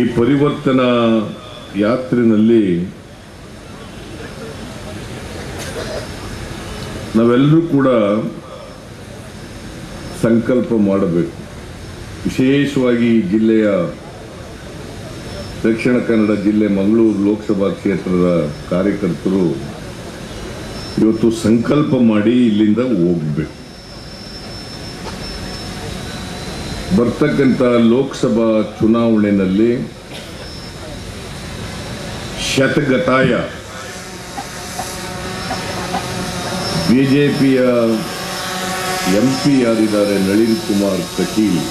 ಈ ಪರಿವರ್ತನಾ ಯಾತ್ರೆಯಲ್ಲಿ ನಾವೆಲ್ಲರೂ ಕೂಡ ಸಂಕಲ್ಪ ಮಾಡಬೇಕು. ವಿಶೇಷವಾಗಿ ಜಿಲ್ಲೆಯ ದಕ್ಷಿಣ ಕನ್ನಡ ಜಿಲ್ಲೆ ಮಂಗಳೂರು ಲೋಕಸಭಾ ಕ್ಷೇತ್ರದ ಕಾರ್ಯಕರ್ತರು ಇವತ್ತು ಸಂಕಲ್ಪ ಮಾಡಿ ಇಲ್ಲಿಂದ ಹೋಗಬೇಕು. ಬರ್ತಕ್ಕಂಥ ಲೋಕಸಭಾ ಚುನಾವಣೆಯಲ್ಲಿ ಶತಗತಾಯ ಬಿಜೆಪಿಯ ಎಂಪಿ ಯಾರಿದ್ದಾರೆ ನಳಿನ್ ಕುಮಾರ್ ಕಟೀಲ್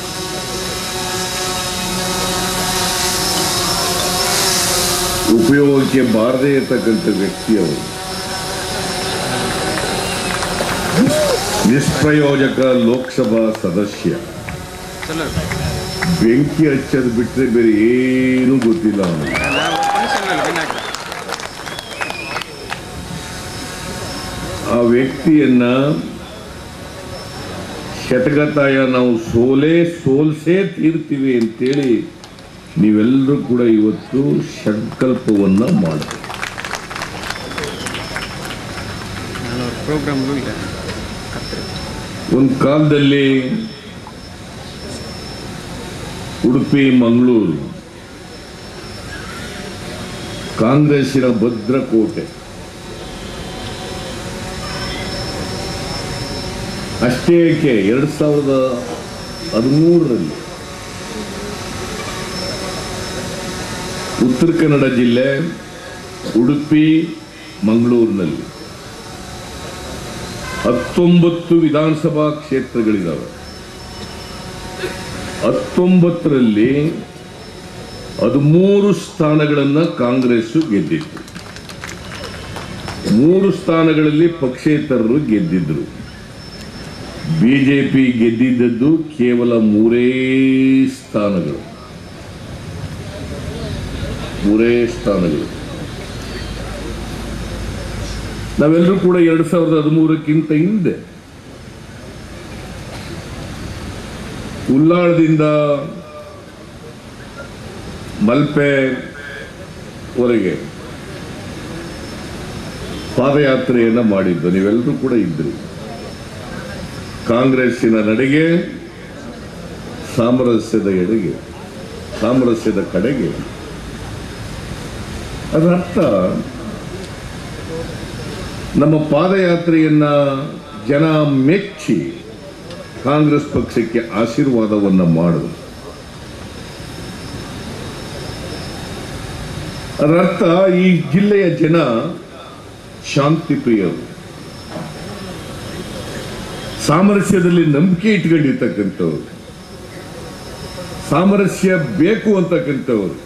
ಉಪಯೋಗಕ್ಕೆ ಬಾರದೇ ಇರತಕ್ಕಂಥ ವ್ಯಕ್ತಿಯವರು, ನಿಷ್ಪ್ರಯೋಜಕ ಲೋಕಸಭಾ ಸದಸ್ಯ, ಬೆಂಕಿ ಹಚ್ಚೋದು ಬಿಟ್ಟರೆ ಬೇರೆ ಏನೂ ಗೊತ್ತಿಲ್ಲ ಅವನಿಗೆ. ಆ ವ್ಯಕ್ತಿಯನ್ನ ಶತಗತಾಯ ನಾವು ಸೋಲ್ಸೇ ತೀರ್ತೀವಿ ಅಂತೇಳಿ ನೀವೆಲ್ಲರೂ ಕೂಡ ಇವತ್ತು ಸಂಕಲ್ಪವನ್ನ ಮಾಡಬೇಕು. ಒಂದು ಕಾಲದಲ್ಲಿ ಉಡುಪಿ ಮಂಗಳೂರು ಕಾಂಗ್ರೆಸ್ಸಿನ ಭದ್ರಕೋಟೆ. ಅಷ್ಟೇ ಏಕೆ 2013ರಲ್ಲಿ ಉತ್ತರ ಕನ್ನಡ ಜಿಲ್ಲೆ ಉಡುಪಿ ಮಂಗಳೂರಿನಲ್ಲಿ 19 ವಿಧಾನಸಭಾ ಕ್ಷೇತ್ರಗಳಿದ್ದಾವೆ. 19ರಲ್ಲಿ 13 ಸ್ಥಾನಗಳನ್ನು ಕಾಂಗ್ರೆಸ್ ಗೆದ್ದಿತ್ತು. 3 ಸ್ಥಾನಗಳಲ್ಲಿ ಪಕ್ಷೇತರರು ಗೆದ್ದಿದ್ರು. ಬಿಜೆಪಿ ಗೆದ್ದಿದ್ದದ್ದು ಕೇವಲ 3 ಸ್ಥಾನಗಳು. ನಾವೆಲ್ಲರೂ ಕೂಡ 2013ಕ್ಕಿಂತ ಹಿಂದೆ ಉಲ್ಲಾಳದಿಂದ ಮಲ್ಪೆವರೆಗೆ ಪಾದಯಾತ್ರೆಯನ್ನು ಮಾಡಿದ್ದು ನೀವೆಲ್ಲರೂ ಕೂಡ ಇದ್ರಿ. ಕಾಂಗ್ರೆಸ್ಸಿನ ನಡೆಗೆ, ಸಾಮರಸ್ಯದ ಕಡೆಗೆ. ಅದರರ್ಥ ನಮ್ಮ ಪಾದಯಾತ್ರೆಯನ್ನ ಜನ ಮೆಚ್ಚಿ ಕಾಂಗ್ರೆಸ್ ಪಕ್ಷಕ್ಕೆ ಆಶೀರ್ವಾದವನ್ನ ಮಾಡಿದ್ರು. ಅದರರ್ಥ ಈ ಜಿಲ್ಲೆಯ ಜನ ಶಾಂತಿ ಪ್ರಿಯರು, ಸಾಮರಸ್ಯದಲ್ಲಿ ನಂಬಿಕೆ ಇಟ್ಕೊಂಡಿರ್ತಕ್ಕಂಥವ್ರು, ಸಾಮರಸ್ಯ ಬೇಕು ಅಂತಕ್ಕಂಥವ್ರು.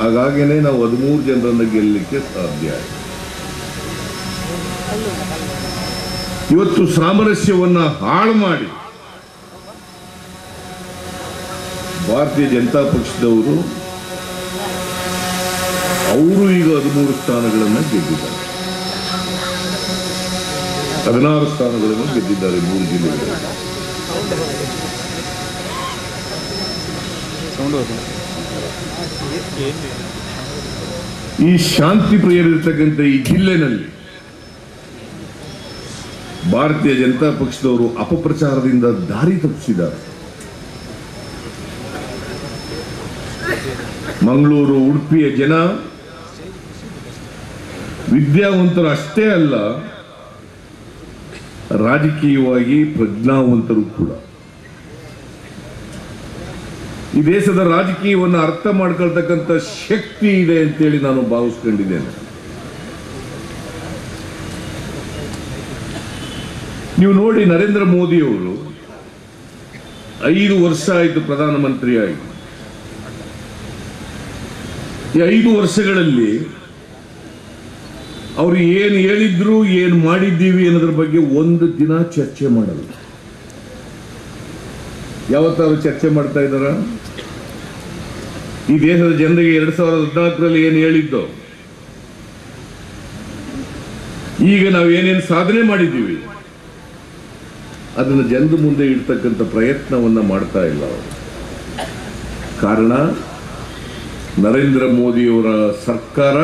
ಹಾಗಾಗಿನೇ ನಾವು 13 ಜನರನ್ನು ಗೆಲ್ಲಲಿಕ್ಕೆ ಸಾಧ್ಯ ಆಯಿತು. ಇವತ್ತು ಸಾಮರಸ್ಯವನ್ನ ಹಾಳು ಮಾಡಿ ಭಾರತೀಯ ಜನತಾ ಪಕ್ಷದವರು ಅವರು ಈಗ 13 ಸ್ಥಾನಗಳನ್ನು ಗೆದ್ದಿದ್ದಾರೆ. 16 ಸ್ಥಾನಗಳನ್ನು ಗೆದ್ದಿದ್ದಾರೆ 3 ಜಿಲ್ಲೆಗಳಲ್ಲಿ. ಈ ಶಾಂತಿ ಪ್ರಿಯರಿರ್ತಕ್ಕಂಥ ಈ ಜಿಲ್ಲೆನಲ್ಲಿ ಭಾರತೀಯ ಜನತಾ ಪಕ್ಷದವರು ಅಪಪ್ರಚಾರದಿಂದ ದಾರಿ ತಪ್ಪಿಸಿದ್ದಾರೆ. ಮಂಗಳೂರು ಉಡುಪಿಯ ಜನ ವಿದ್ಯಾವಂತರು ಅಷ್ಟೇ ಅಲ್ಲ, ರಾಜಕೀಯವಾಗಿ ಪ್ರಜ್ಞಾವಂತರು ಕೂಡ. ಈ ದೇಶದ ರಾಜಕೀಯವನ್ನು ಅರ್ಥ ಮಾಡ್ಕೊಳ್ತಕ್ಕಂಥ ಶಕ್ತಿ ಇದೆ ಅಂತೇಳಿ ನಾನು ಭಾವಿಸ್ಕೊಂಡಿದ್ದೇನೆ. ನೀವು ನೋಡಿ, ನರೇಂದ್ರ ಮೋದಿಯವರು 5 ವರ್ಷ ಆಯಿತು ಪ್ರಧಾನಮಂತ್ರಿಯಾಗಿ. ಈ 5 ವರ್ಷಗಳಲ್ಲಿ ಅವರು ಏನು ಹೇಳಿದ್ರು, ಏನು ಮಾಡಿದ್ದೀವಿ ಅನ್ನೋದ್ರ ಬಗ್ಗೆ ಒಂದು ದಿನ ಚರ್ಚೆ ಮಾಡಲ್ಲ. ಯಾವತ್ತಾರು ಚರ್ಚೆ ಮಾಡ್ತಾ ಇದ್ದಾರ? ಈ ದೇಶದ ಜನರಿಗೆ 2014ರಲ್ಲಿ ಏನು ಹೇಳಿದ್ದೋ, ಈಗ ನಾವು ಏನೇನು ಸಾಧನೆ ಮಾಡಿದ್ದೀವಿ ಅದನ್ನು ಜನರ ಮುಂದೆ ಇಡ್ತಕ್ಕಂಥ ಪ್ರಯತ್ನವನ್ನ ಮಾಡ್ತಾ ಇಲ್ಲ ಅವರು. ಕಾರಣ ನರೇಂದ್ರ ಮೋದಿಯವರ ಸರ್ಕಾರ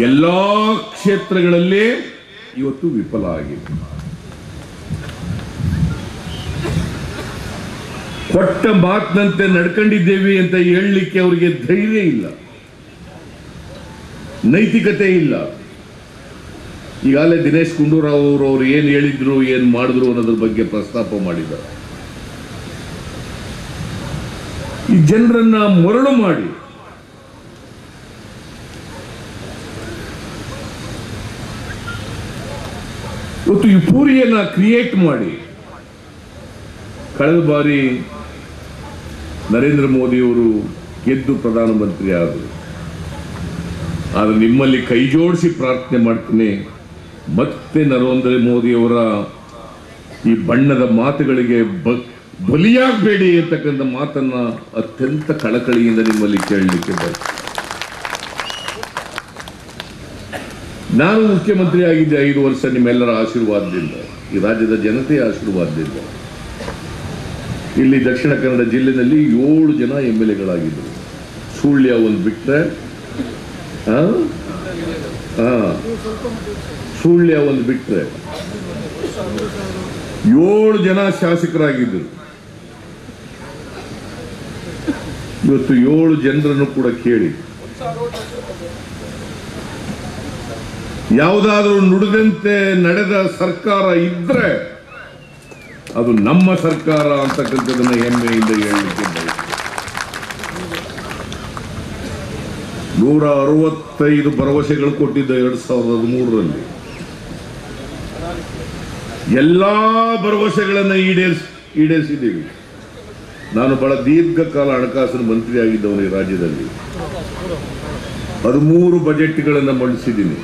ಎಲ್ಲ ಕ್ಷೇತ್ರಗಳಲ್ಲಿ ಇವತ್ತು ವಿಫಲ ಆಗಿದೆ. ಕೊಟ್ಟ ಮಾತಿನಂತೆ ನಡ್ಕೊಂಡಿದ್ದೇವೆ ಅಂತ ಹೇಳಲಿಕ್ಕೆ ಅವರಿಗೆ ಧೈರ್ಯ ಇಲ್ಲ, ನೈತಿಕತೆ ಇಲ್ಲ. ಈಗಾಗಲೇ ದಿನೇಶ್ ಗುಂಡೂರಾವ್ ಅವರು ಏನು ಹೇಳಿದ್ರು, ಏನು ಮಾಡಿದ್ರು ಅನ್ನೋದ್ರ ಬಗ್ಗೆ ಪ್ರಸ್ತಾಪ ಮಾಡಿದ್ದಾರೆ. ಈ ಜನರನ್ನ ಮರಳು ಮಾಡಿ ಇವತ್ತು ಈ ಪೂರಿಯನ್ನ ಕ್ರಿಯೇಟ್ ಮಾಡಿ, ಕಳೆದ ಬಾರಿ ನರೇಂದ್ರ ಮೋದಿಯವರು ಗೆದ್ದು ಪ್ರಧಾನಮಂತ್ರಿ ಆದರು. ಆದರೆ ನಿಮ್ಮಲ್ಲಿ ಕೈ ಜೋಡಿಸಿ ಪ್ರಾರ್ಥನೆ ಮಾಡ್ತೀನಿ, ಮತ್ತೆ ನರೇಂದ್ರ ಮೋದಿಯವರ ಈ ಬಣ್ಣದ ಮಾತುಗಳಿಗೆ ಬಲಿಯಾಗಬೇಡಿ ಅಂತಕ್ಕಂಥ ಮಾತನ್ನ ಅತ್ಯಂತ ಕಳಕಳಿಯಿಂದ ನಿಮ್ಮಲ್ಲಿ ಕೇಳಲಿಕ್ಕೆ ಬರ್ತದೆ. ನಾನು ಮುಖ್ಯಮಂತ್ರಿ ಆಗಿದ್ದೆ 5 ವರ್ಷ ನಿಮ್ಮೆಲ್ಲರ ಆಶೀರ್ವಾದದಿಂದ, ಈ ರಾಜ್ಯದ ಜನತೆಯ ಆಶೀರ್ವಾದದಿಂದ. ಇಲ್ಲಿ ದಕ್ಷಿಣ ಕನ್ನಡ ಜಿಲ್ಲೆಯಲ್ಲಿ 7 ಜನ MLAಗಳಾಗಿದ್ದರು. ಸುಳ್ಯ ಒಂದು ಬಿಟ್ಟರೆ, ಸುಳ್ಯ ಒಂದು ಬಿಟ್ಟರೆ 7 ಜನ ಶಾಸಕರಾಗಿದ್ದರು. ಇವತ್ತು 7 ಜನರನ್ನು ಕೂಡ ಕೇಳಿ, ಯಾವುದಾದ್ರೂ ನುಡಿದಂತೆ ನಡೆದ ಸರ್ಕಾರ ಇದ್ರೆ ಅದು ನಮ್ಮ ಸರ್ಕಾರ ಅಂತಕ್ಕಂಥದನ್ನ ಹೆಮ್ಮೆಯಿಂದ ಹೇಳಲಿಕ್ಕೆ ಬಯಸ್ತೇನೆ. 165 ಭರವಸೆಗಳು ಕೊಟ್ಟಿದ್ದ 2013ರಲ್ಲಿ ಎಲ್ಲಾ ಭರವಸೆಗಳನ್ನು ಈಡೇರಿಸಿದ್ದೀವಿ. ನಾನು ಬಹಳ ದೀರ್ಘಕಾಲ ಹಣಕಾಸಿನ ಮಂತ್ರಿ ಆಗಿದ್ದವನು ಈ ರಾಜ್ಯದಲ್ಲಿ. 13 ಬಜೆಟ್ಗಳನ್ನು ಮಂಡಿಸಿದ್ದೀನಿ.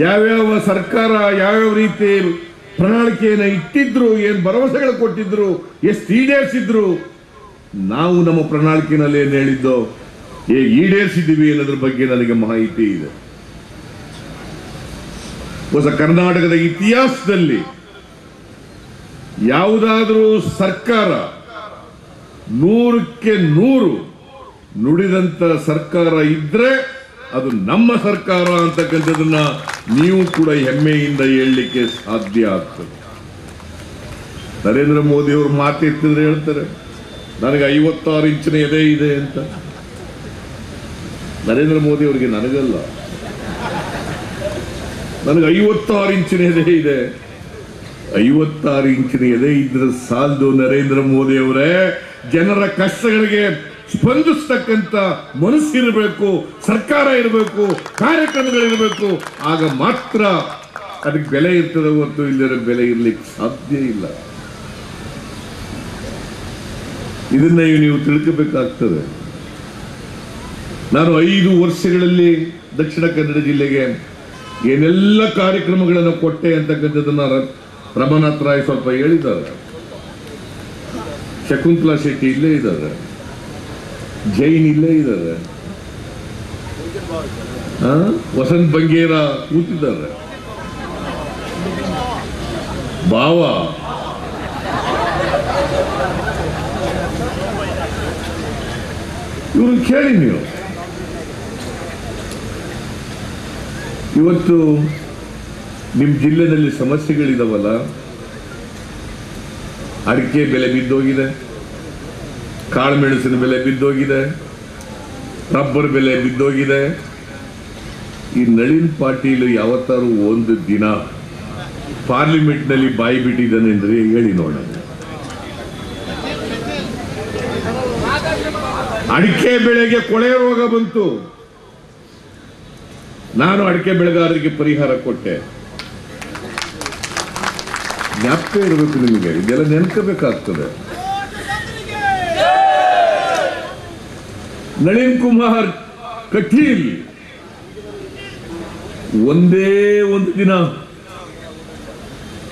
ಯಾವ್ಯಾವ ಸರ್ಕಾರ ಯಾವ್ಯಾವ ರೀತಿ ಪ್ರಣಾಳಿಕೆಯನ್ನು ಇಟ್ಟಿದ್ರು, ಏನು ಭರವಸೆಗಳು ಕೊಟ್ಟಿದ್ರು, ಎಷ್ಟು ಈಡೇರಿಸಿದ್ರು, ನಾವು ನಮ್ಮ ಪ್ರಣಾಳಿಕೆಯಲ್ಲಿ ಏನು ಹೇಳಿದ್ದೋ ಈಡೇರಿಸಿದ್ದೀವಿ ಅನ್ನೋದ್ರ ಬಗ್ಗೆ ನನಗೆ ಮಾಹಿತಿ ಇದೆ. ಹೊಸ ಕರ್ನಾಟಕದ ಇತಿಹಾಸದಲ್ಲಿ ಯಾವುದಾದ್ರೂ ಸರ್ಕಾರ 100ಕ್ಕೆ 100 ನುಡಿದಂತ ಸರ್ಕಾರ ಇದ್ರೆ ಅದು ನಮ್ಮ ಸರ್ಕಾರ ಅಂತಕ್ಕಂಥದನ್ನ ನೀವು ಕೂಡ ಹೆಮ್ಮೆಯಿಂದ ಹೇಳಲಿಕ್ಕೆ ಸಾಧ್ಯ ಆಗ್ತದೆ. ನರೇಂದ್ರ ಮೋದಿ ಅವರು ಮಾತೆತ್ತಿದ್ರೆ ಹೇಳ್ತಾರೆ ನನಗೆ 56 ಇಂಚಿನ ಎದೆ ಇದೆ ಅಂತ. ನರೇಂದ್ರ ಮೋದಿ ಅವರಿಗೆ ನನಗಲ್ಲ, ನನಗೆ 56 ಇಂಚಿನ ಎದೆ ಇದೆ. 56 ಇಂಚಿನ ಎದೆ ಇದ್ರೆ ಸಾಲದು ನರೇಂದ್ರ ಮೋದಿ ಅವರೇ. ಜನರ ಕಷ್ಟಗಳಿಗೆ ಸ್ಪಂದಿಸ್ತಕ್ಕಂಥ ಮನಸ್ಸಿರಬೇಕು, ಸರ್ಕಾರ ಇರಬೇಕು, ಕಾರ್ಯಕ್ರಮಗಳಿರಬೇಕು. ಆಗ ಮಾತ್ರ ಅದಕ್ಕೆ ಬೆಲೆ ಇರ್ತದೆ, ಹೊರತು ಇಲ್ಲದ ಬೆಲೆ ಇರ್ಲಿಕ್ಕೆ ಸಾಧ್ಯ ಇಲ್ಲ. ಇದನ್ನ ನೀವು ತಿಳ್ಕೋಬೇಕಾಗ್ತದೆ. ನಾನು 5 ವರ್ಷಗಳಲ್ಲಿ ದಕ್ಷಿಣ ಕನ್ನಡ ಜಿಲ್ಲೆಗೆ ಏನೆಲ್ಲ ಕಾರ್ಯಕ್ರಮಗಳನ್ನು ಕೊಟ್ಟೆ ಅಂತಕ್ಕಂಥದ್ದನ್ನ ರಮನಾಥ್ ರಾಯ್ ಸ್ವಲ್ಪ ಹೇಳಿದ್ದಾರೆ. ಶಕುಂತಲಾ ಶೆಟ್ಟಿ ಇಲ್ಲೇ ಇದ್ದಾರೆ, ಜೈನ್ ಇಲ್ಲೇ ಇದ್ದಾರೆ, ವಸಂತ್ ಬಂಗೇರ ಕೂತಿದ್ದಾರೆ, ಭಾವ ಇವ್ರನ್ನ ಕೇಳಿ ನೀವು. ಇವತ್ತು ನಿಮ್ಮ ಜಿಲ್ಲೆಯಲ್ಲಿ ಸಮಸ್ಯೆಗಳಿದಾವಲ್ಲ, ಅಡಿಕೆ ಬೆಲೆ ಬಿದ್ದೋಗಿದೆ, ಕಾಳುಮೆಣಸಿನ ಬೆಲೆ ಬಿದ್ದೋಗಿದೆ, ರಬ್ಬರ್ ಬೆಲೆ ಬಿದ್ದೋಗಿದೆ. ಈ ನಳಿನ್ ಪಾಟೀಲ್ ಯಾವತ್ತಾರು ಒಂದು ದಿನ ಪಾರ್ಲಿಮೆಂಟ್ನಲ್ಲಿ ಬಾಯಿ ಬಿಟ್ಟಿದ್ದಾನೆ ಅಂದ್ರೆ ಹೇಳಿ ನೋಡೋಣ. ಅಡಿಕೆ ಬೆಳೆಗೆ ಕೊಳೆ ರೋಗ ಬಂತು, ನಾನು ಅಡಿಕೆ ಬೆಳೆಗಾರರಿಗೆ ಪರಿಹಾರ ಕೊಟ್ಟೆ. ಜ್ಞಾಪಕ ಇರಬೇಕು ನಿಮಗೆ, ಇದೆಲ್ಲ ನೆನ್ಕೋಬೇಕಾಗ್ತದೆ. ನಳಿನ್ ಕುಮಾರ್ ಕಟೀಲ್ ಒಂದೇ ಒಂದು ದಿನ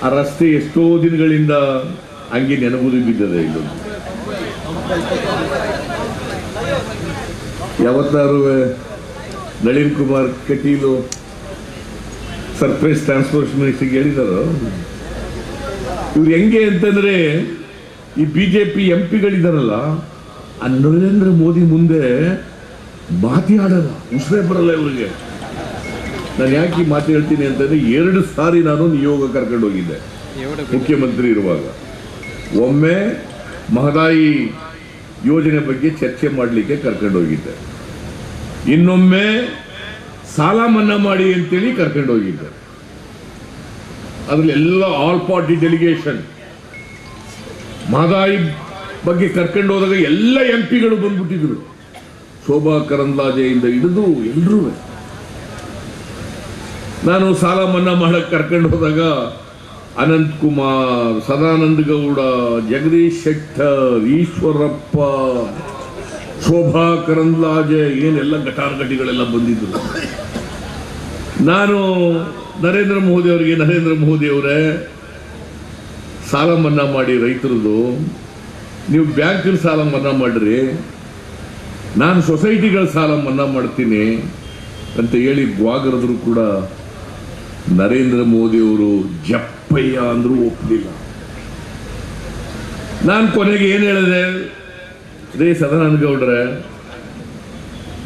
ಆ ರಸ್ತೆ ಎಷ್ಟೋ ದಿನಗಳಿಂದ ಹಂಗೆ ನೆನಪುದು ಬಿದ್ದದೆ. ಇದು ಯಾವತ್ತಾರು ನಳಿನ್ ಕುಮಾರ್ ಕಟೀಲು ಸರ್ಫೇಸ್ ಟ್ರಾನ್ಸ್ಪೋರ್ಟೇಷನ್ ಮಿನಿಸ್ಟ್ರಿಗೆ ಹೇಳಿದಾರೋ? ಇವ್ರು ಹೆಂಗೆ ಅಂತಂದ್ರೆ, ಈ ಬಿಜೆಪಿ MP ಗಳಿದಾರಲ್ಲ ನರೇಂದ್ರ ಮೋದಿ ಮುಂದೆ ಮಾತಿ ಆಡಲ್ಲ, ಉಸಿರೇ ಬರಲ್ಲ ಇವರಿಗೆ. ನಾನು ಯಾಕೆ ಈ ಮಾತು ಹೇಳ್ತೀನಿ ಅಂತಂದ್ರೆ 2 ಸಾರಿ ನಾನು ನಿಯೋಗ ಕರ್ಕೊಂಡು ಹೋಗಿದ್ದೆ ಮುಖ್ಯಮಂತ್ರಿ ಇರುವಾಗ. ಒಮ್ಮೆ ಮಹದಾಯಿ ಯೋಜನೆ ಬಗ್ಗೆ ಚರ್ಚೆ ಮಾಡಲಿಕ್ಕೆ ಕರ್ಕೊಂಡು ಹೋಗಿದ್ದೆ, ಇನ್ನೊಮ್ಮೆ ಸಾಲ ಮನ್ನಾ ಮಾಡಿ ಅಂತೇಳಿ ಕರ್ಕೊಂಡು ಹೋಗಿದ್ದೆ. ಅದ್ರಲ್ಲಿ ಎಲ್ಲ ಆಲ್ ಪಾರ್ಟಿ ಡೆಲಿಗೇಷನ್ ಮಹದಾಯಿ ಬಗ್ಗೆ ಕರ್ಕೊಂಡು ಹೋದಾಗ ಎಲ್ಲ MP ಗಳು ಬಂದ್ಬಿಟ್ಟಿದ್ರು, ಶೋಭಾ ಕರಂದ್ಲಾಜೆಯಿಂದ ಹಿಡಿದು ಎಲ್ಲರೂ. ನಾನು ಸಾಲ ಮನ್ನಾ ಮಾಡಕ್ ಕರ್ಕೊಂಡು ಹೋದಾಗ ಅನಂತ್ ಕುಮಾರ್, ಸದಾನಂದ ಗೌಡ, ಜಗದೀಶ್ ಶೆಟ್ಟರ್, ಈಶ್ವರಪ್ಪ, ಶೋಭಾ ಕರಂದ್ಲಾಜೆ, ಏನೆಲ್ಲ ಘಟಾನುಘಟಿಗಳೆಲ್ಲ ಬಂದಿದ್ರು. ನಾನು ನರೇಂದ್ರ ಮೋದಿ ಅವರೇ ಸಾಲ ಮನ್ನಾ ಮಾಡಿ ರೈತರದು, ನೀವು ಬ್ಯಾಂಕಿನ ಸಾಲ ಮನ್ನಾ ಮಾಡ್ರಿ, ನಾನು ಸೊಸೈಟಿಗಳ ಸಾಲ ಮನ್ನಾ ಮಾಡ್ತೀನಿ ಅಂತ ಹೇಳಿ ಗ್ವಾಗರದ್ರು ಕೂಡ ನರೇಂದ್ರ ಮೋದಿ ಅವರು ಜಪ್ಪಯ್ಯ ಅಂದ್ರೂ ಒಪ್ಪಲಿಲ್ಲ. ನಾನು ಕೊನೆಗೆ ಏನ್ ಹೇಳಿದೆ, ರೇ ಸದಾನಂದ ಗೌಡ್ರೆ,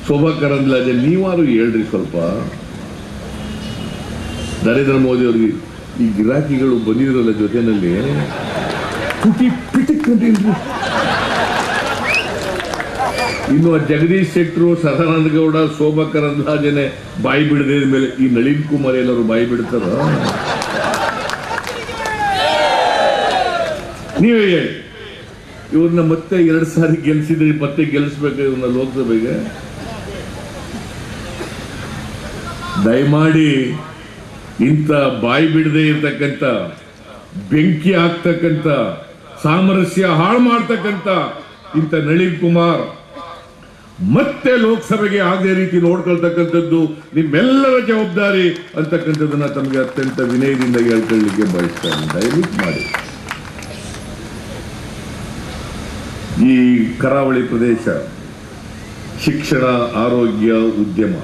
ಶೋಭಾ ಕರಂದ್ಲಾಜೆ, ನೀವಾರು ಹೇಳ್ರಿ ಸ್ವಲ್ಪ. ನರೇಂದ್ರ ಮೋದಿ ಅವ್ರಿಗೆ ಈ ಗಿರಾಕಿಗಳು ಬಂದಿದ್ರಲ್ಲ ಜೊತೆನಲ್ಲಿ ಇನ್ನು ಜಗದೀಶ್ ಶೆಟ್ಟರು, ಸದಾನಂದ ಗೌಡ, ಶೋಭಾ ಕರಂದ್ಲಾಜೆನೆ ಬಾಯಿ ಬಿಡದೆ ಮೇಲೆ ಈ ನಳಿನ್ ಕುಮಾರ್ ಎಲ್ಲರೂ ಬಾಯಿ ಬಿಡ್ತಾರ? ನೀವೇ ಹೇಳಿ. ಇವ್ರನ್ನ ಮತ್ತೆ 2 ಸಾರಿ ಗೆಲ್ಸಿದ್ರಿ, ಮತ್ತೆ ಗೆಲ್ಲಿಸ್ಬೇಕು ಇವ್ರನ್ನ ಲೋಕಸಭೆಗೆ. ದಯಮಾಡಿ ಇಂಥ ಬಾಯಿ ಬಿಡದೆ ಇರ್ತಕ್ಕಂಥ, ಬೆಂಕಿ ಹಾಕ್ತಕ್ಕಂಥ, ಸಾಮರಸ್ಯ ಹಾಳು ಮಾಡ್ತಕ್ಕಂಥ ಇಂಥ ನಳಿನ್ ಕುಮಾರ್ ಮತ್ತೆ ಲೋಕಸಭೆಗೆ ಆಗದೇ ರೀತಿ ನೋಡ್ಕೊಳ್ತಕ್ಕಂಥದ್ದು ನಿಮ್ಮೆಲ್ಲರ ಜವಾಬ್ದಾರಿ ಅಂತಕ್ಕಂಥದ್ದನ್ನ ತಮಗೆ ಅತ್ಯಂತ ವಿನಯದಿಂದ ಹೇಳ್ಕೊಳ್ಳಿಕ್ಕೆ ಬಯಸ್ತಾರೆ. ದಯವಿಟ್ಟು ಮಾಡಿ. ಈ ಕರಾವಳಿ ಪ್ರದೇಶ ಶಿಕ್ಷಣ, ಆರೋಗ್ಯ, ಉದ್ಯಮ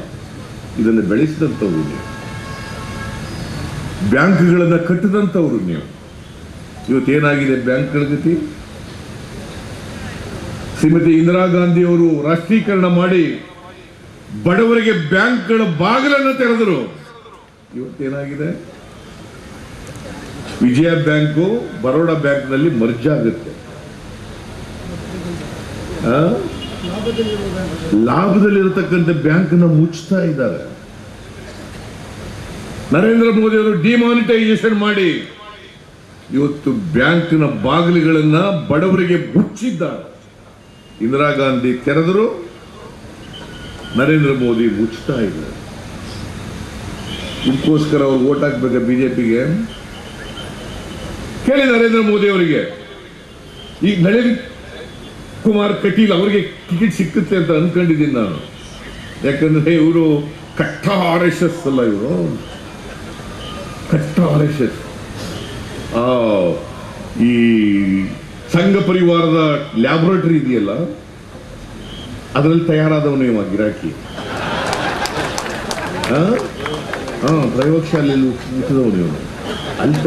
ಇದನ್ನು ಬೆಳೆಸಿದಂಥವ್ರು ನೀವು, ಬ್ಯಾಂಕ್ಗಳನ್ನ ಕಟ್ಟಿದಂಥವ್ರು ನೀವು. ಇವತ್ತೇನಾಗಿದೆ ಬ್ಯಾಂಕ್ಗಳ ಗತಿ? ಶ್ರೀಮತಿ ಇಂದಿರಾ ಗಾಂಧಿ ಅವರು ರಾಷ್ಟ್ರೀಕರಣ ಮಾಡಿ ಬಡವರಿಗೆ ಬ್ಯಾಂಕ್ಗಳ ಬಾಗಿಲನ್ನು ತೆರೆದರು. ಇವತ್ತೇನಾಗಿದೆ? ವಿಜಯ ಬ್ಯಾಂಕು ಬರೋಡಾ ಬ್ಯಾಂಕ್ನಲ್ಲಿ ಮರ್ಜ್ ಆಗುತ್ತೆ. ಲಾಭದಲ್ಲಿರತಕ್ಕಂಥ ಬ್ಯಾಂಕ್ನ ಮುಚ್ತಾ ಇದ್ದಾರೆ. ನರೇಂದ್ರ ಮೋದಿ ಅವರು ಡಿಮಾನಿಟೈಸೇಷನ್ ಮಾಡಿ ಇವತ್ತು ಬ್ಯಾಂಕ್ನ ಬಾಗಿಲುಗಳನ್ನ ಬಡವರಿಗೆ ಮುಚ್ಚಿದ್ದಾರೆ. ಇಂದಿರಾ ಗಾಂಧಿ ತೆರೆದರು, ನರೇಂದ್ರ ಮೋದಿ ಮುಚ್ತಾ ಇದ್ದಾರೆ. ಇದಕ್ಕೋಸ್ಕರ ಅವ್ರು ವೋಟ್ ಹಾಕ್ಬೇಕು ಬಿಜೆಪಿಗೆ. ಕೇಳಿ ನರೇಂದ್ರ ಮೋದಿ ಅವರಿಗೆ, ಈಗ ನಳಿನ್ ಕುಮಾರ್ ಕಟೀಲ್ ಅವರಿಗೆ ಟಿಕೆಟ್ ಸಿಕ್ಕುತ್ತೆ ಅಂತ ಅನ್ಕೊಂಡಿದ್ದೀನಿ ನಾನು. ಯಾಕಂದ್ರೆ ಇವರು ಕಟ್ಟ RSS ಅಲ್ಲ, ಇವರು ಕಟ್ಟ RSS. ಈ ಸಂಘ ಪರಿವಾರದ ಲ್ಯಾಬೊರೇಟರಿ ಇದೆಯಲ್ಲ, ಅದರಲ್ಲಿ ತಯಾರಾದವನು ಇವ ಗಿರಾಕಿ. ಪ್ರಯೋಗಶಾಲೆಯಲ್ಲಿ ಹುಟ್ಟಿದವನು ಇವನು ಅಂತ.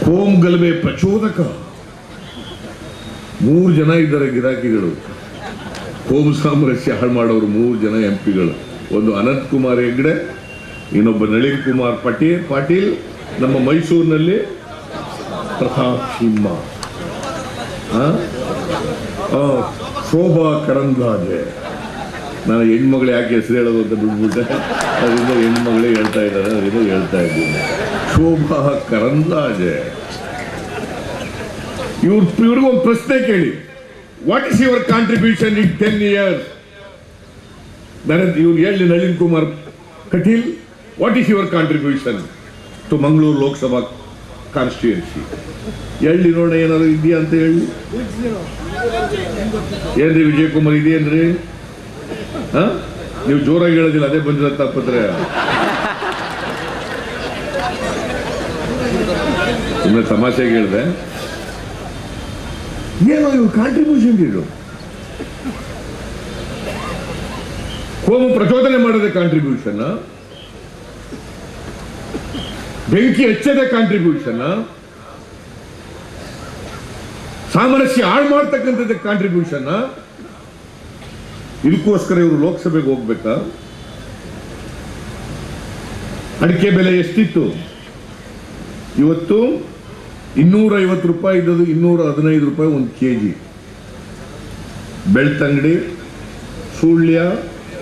ಕೋಮ್ ಗಲಭೆ ಪ್ರಚೋದಕ 3 ಜನ ಇದ್ದಾರೆ ಗಿರಾಕಿಗಳು. ಕೋಮ್ ಸಾಮರಸ್ಯ ಹಾಳು ಮಾಡೋರು 3 ಜನ MP ಗಳು. ಒಂದು ಅನಂತ್ ಕುಮಾರ್ ಹೆಗ್ಡೆ, ಇನ್ನೊಬ್ಬ ನಳಿನ್ ಕುಮಾರ್ ಪಾಟೀಲ್, ನಮ್ಮ ಮೈಸೂರಿನಲ್ಲಿ ಪ್ರತಾಪ್ ಸಿಂಹ, ಶೋಭಾ ಕರಂದ್ಲಾಜೆ. ನಾನು ಹೆಣ್ಮಗಳು ಯಾಕೆ ಹೆಸರು ಹೇಳೋದು ಅಂತ ಬಿಟ್ಬಿಟ್ಟೆ, ಅದರಿಂದ ಹೆಣ್ಮಗಳೇ ಹೇಳ್ತಾ ಇದ್ದಾರೆ, ಅದರಿಂದ ಹೇಳ್ತಾ ಇದ್ದೀನಿ. ಶೋಭಾ ಕರಂದ್ಲಾಜೆ. ಇವ್ರಿಗೊಂದು ಪ್ರಶ್ನೆ ಕೇಳಿ, what is your contribution in 10 years? ಇವ್ರು ಹೇಳಿ, Nalin Kumar Kateel, what is your contribution to Mangaluru Lok Sabha constituency? ಹೇಳಿ ನೋಡೋಣ, ಏನಾದ್ರು ಇದೆಯಾ ಅಂತ ಹೇಳಿ. ಏನ್ರಿ ವಿಜಯ್ ಕುಮಾರ್ ಇದೆಯೇನ್ರಿ? ನೀವು ಜೋರಾಗಿ ಹೇಳೋದಿಲ್ಲ, ಅದೇ ಬಂದಿರೋ ತಾಪತ್ರ. ಸುಮ್ಮನೆ ತಮಾಷೆಗೆ ಹೇಳಿದೆ. ಏನೋ ಇವ್ರ ಕಾಂಟ್ರಿಬ್ಯೂಷನ್ ಇದು. ಕೋಮು ಪ್ರಚೋದನೆ ಮಾಡೋದೇ ಕಾಂಟ್ರಿಬ್ಯೂಷನ್, ಬೆಂಕಿ ಹಚ್ಚದೆ ಕಾಂಟ್ರಿಬ್ಯೂಷನ್, ಸಾಮರಸ್ಯ ಹಾಳು ಮಾಡ್ತಕ್ಕಂಥದ್ದು ಕಾಂಟ್ರಿಬ್ಯೂಷನ್. ಇದಕ್ಕೋಸ್ಕರ ಇವರು ಲೋಕಸಭೆಗೆ ಹೋಗ್ಬೇಕಾ? ಅಡಿಕೆ ಬೆಲೆ ಎಷ್ಟಿತ್ತು? ಇವತ್ತು 250 ರೂಪಾಯಿ ಇದ್ದದು 215 ರೂಪಾಯಿ ಒಂದು ಕೆಜಿ. ಬೆಳ್ತಂಗಡಿ, ಸುಳ್ಯ,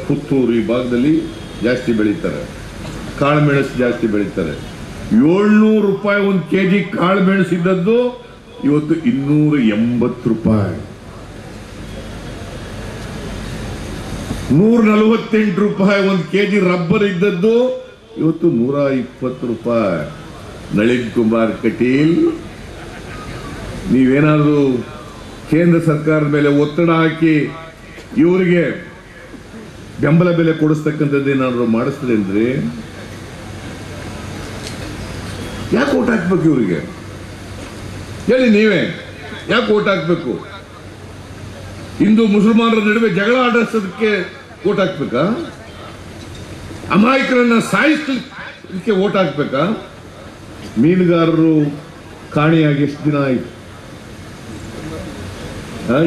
ಪುತ್ತೂರು ಈ ಭಾಗದಲ್ಲಿ ಜಾಸ್ತಿ ಬೆಳೀತಾರೆ. ಕಾಳುಮೆಣಸು ಜಾಸ್ತಿ ಬೆಳೀತಾರೆ. 700 ರೂಪಾಯಿ ಒಂದು ಕೆಜಿ ಕಾಳುಮೆಣಸು ಇದ್ದದ್ದು ಇವತ್ತು 280 ರೂಪಾಯಿ. 148 ರೂಪಾಯಿ ಒಂದು ಕೆಜಿ ರಬ್ಬರ್ ಇದ್ದದ್ದು ಇವತ್ತು 120 ರೂಪಾಯಿ. ನಳಿನ್ ಕುಮಾರ್ ಕಟೀಲ್, ನೀವೇನಾದ್ರೂ ಕೇಂದ್ರ ಸರ್ಕಾರದ ಮೇಲೆ ಒತ್ತಡ ಹಾಕಿ ಇವರಿಗೆ ಬೆಂಬಲ ಬೆಲೆ ಕೊಡಿಸ್ತಕ್ಕಂಥದ್ದೇನಾದ್ರು ಮಾಡಿಸ್ತೀರಿ ಅಂದ್ರೆ ಯಾಕೆ ಓಟ್ ಹಾಕ್ಬೇಕು ಇವರಿಗೆ? ಹೇಳಿ ನೀವೇ, ಯಾಕೆ ಓಟ್ ಹಾಕ್ಬೇಕು? ಹಿಂದೂ ಮುಸಲ್ಮಾನರ ನಡುವೆ ಜಗಳ ಆಡಿಸೋದಕ್ಕೆ ಓಟ್ ಹಾಕ್ಬೇಕಾ? ಅಮಾಯಕರನ್ನ ಸಾಯಿಸಲಿಕ್ಕೆ ಓಟ್ ಹಾಕ್ಬೇಕಾ? ಮೀನುಗಾರರು ಕಾಣೆಯಾಗಿ ಎಷ್ಟು ದಿನ ಆಯ್ತು?